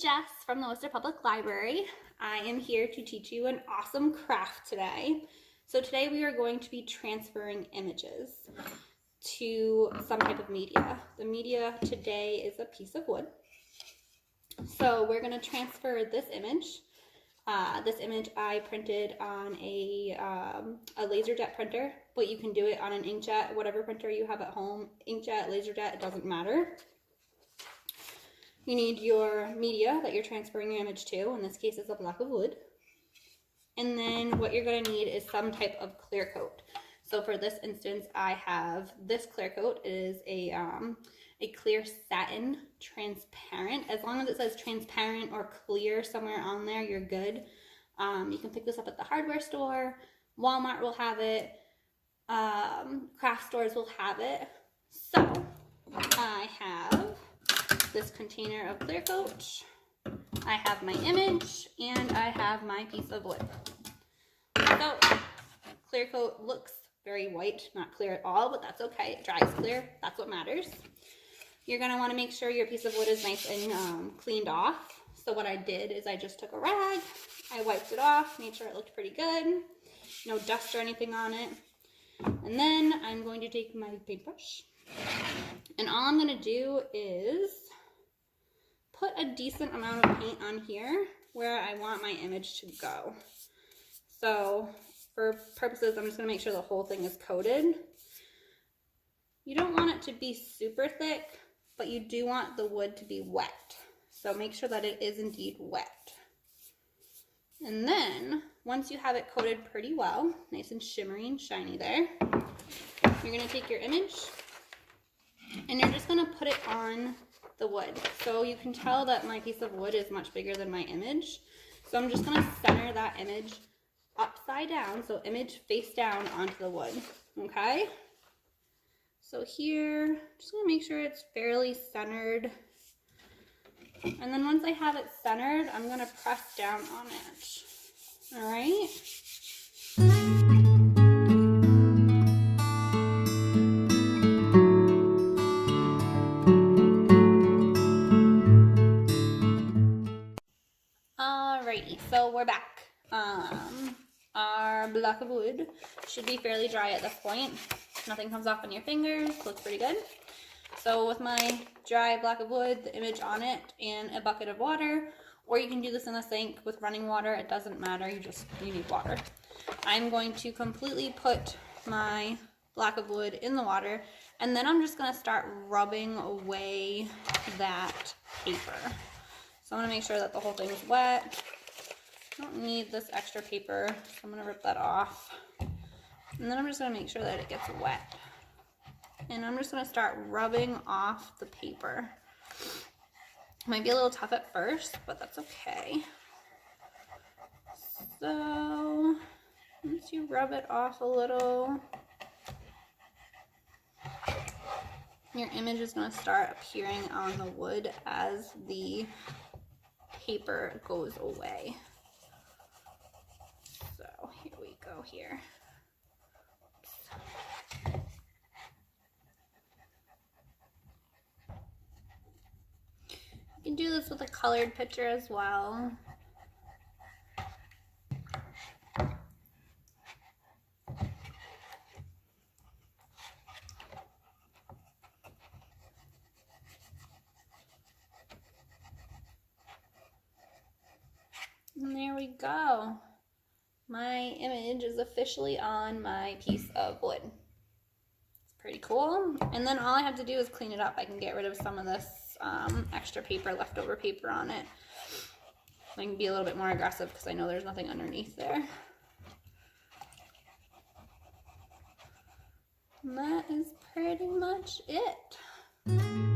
Jess from the Worcester Public Library. I am here to teach you an awesome craft today. So today we are going to be transferring images to some type of media. The media today is a piece of wood. So we're going to transfer this image. This image I printed on a LaserJet printer, but you can do it on an inkjet, whatever printer you have at home. Inkjet, LaserJet, it doesn't matter. You need your media that you're transferring your image to. In this case, it's a block of wood. And then what you're going to need is some type of clear coat. So for this instance, I have this clear coat. It is a clear satin, transparent. As long as it says transparent or clear somewhere on there, you're good. You can pick this up at the hardware store. Walmart will have it. Craft stores will have it. So I have this container of clear coat, I have my image, and I have my piece of wood. So clear coat looks very white, not clear at all, but that's okay. It dries clear, that's what matters. You're going to want to make sure your piece of wood is nice and cleaned off. So what I did is I just took a rag, I wiped it off, made sure it looked pretty good, no dust or anything on it. And then I'm going to take my paintbrush, and all I'm going to do is put a decent amount of paint on here where I want my image to go. So for purposes, I'm just going to make sure the whole thing is coated. You don't want it to be super thick, but you do want the wood to be wet. So make sure that it is indeed wet. And then once you have it coated pretty well, nice and shimmery and shiny there, you're going to take your image and you're just going to put it on the wood. So you can tell that my piece of wood is much bigger than my image. So I'm just going to center that image upside down, so image face down onto the wood. Okay? So here, just going to make sure it's fairly centered. And then once I have it centered, I'm going to press down on it. All right? Alrighty, so we're back. Our block of wood should be fairly dry at this point. Nothing comes off on your fingers, looks pretty good. So with my dry block of wood, the image on it, and a bucket of water, or you can do this in a sink with running water, it doesn't matter, you need water. I'm going to completely put my block of wood in the water, and then I'm just going to start rubbing away that paper. So I'm going to make sure that the whole thing is wet. I don't need this extra paper, so I'm going to rip that off. And then I'm just going to make sure that it gets wet. And I'm just going to start rubbing off the paper. It might be a little tough at first, but that's okay. So once you rub it off a little, your image is going to start appearing on the wood as the paper goes away. So here we go here. You can do this with a colored picture as well. And there we go. My image is officially on my piece of wood. It's pretty cool. And then all I have to do is clean it up. I can get rid of some of this extra paper, leftover paper on it. I can be a little bit more aggressive because I know there's nothing underneath there. And that is pretty much it.